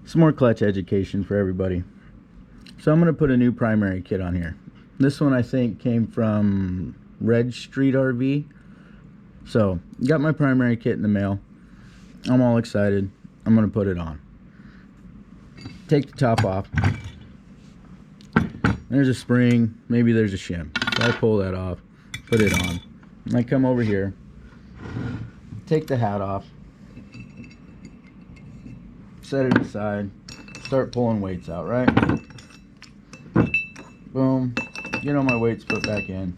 Some more clutch education for everybody. So I'm going to put a new primary kit on here. This one I think came from Red Street RV. So got my primary kit in the mail. I'm all excited. I'm going to put it on. Take the top off. There's a spring, maybe there's a shim. So I pull that off, put it on. And I come over here, take the hat off, set it aside, start pulling weights out, right? Boom, get all my weights put back in.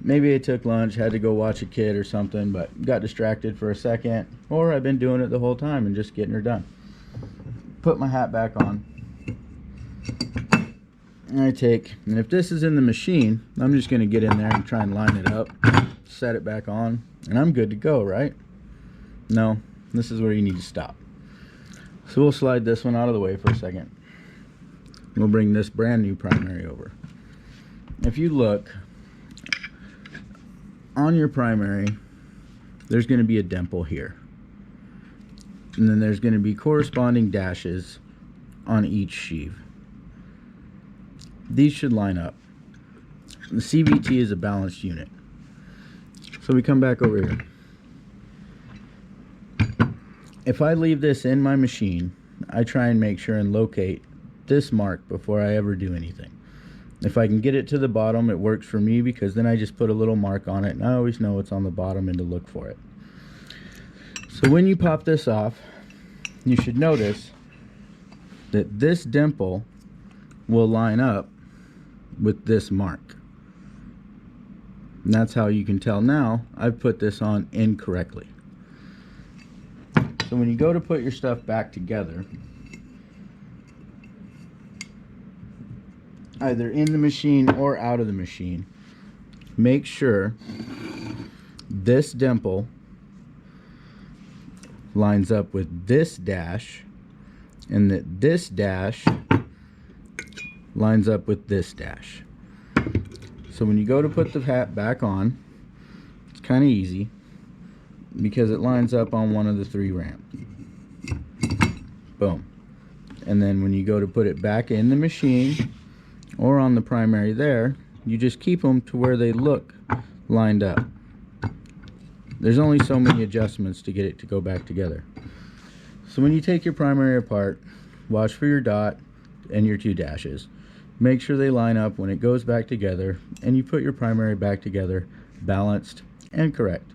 Maybe I took lunch, had to go watch a kid or something, but got distracted for a second. Or I've been doing it the whole time and just getting her done. Put my hat back on. And and if this is in the machine, I'm just going to get in there and try and line it up, set it back on, and I'm good to go, right? No, this is where you need to stop. So we'll slide this one out of the way for a second. We'll bring this brand new primary over. If you look on your primary, there's going to be a dimple here. And then there's going to be corresponding dashes on each sheave. These should line up. The CVT is a balanced unit. So we come back over here. If I leave this in my machine, I try and make sure and locate this mark before I ever do anything. If I can get it to the bottom, it works for me, because then I just put a little mark on it and I always know it's on the bottom and to look for it. So when you pop this off, you should notice that this dimple will line up with this mark. And that's how you can tell now I've put this on incorrectly. So when you go to put your stuff back together, either in the machine or out of the machine, make sure this dimple lines up with this dash, and that this dash lines up with this dash. So when you go to put the hat back on, it's kind of easy because it lines up on one of the 3 ramps. Boom. And then when you go to put it back in the machine or on the primary there, you just keep them to where they look lined up. There's only so many adjustments to get it to go back together. So when you take your primary apart, watch for your dot and your 2 dashes. Make sure they line up when it goes back together, and you put your primary back together balanced and correct.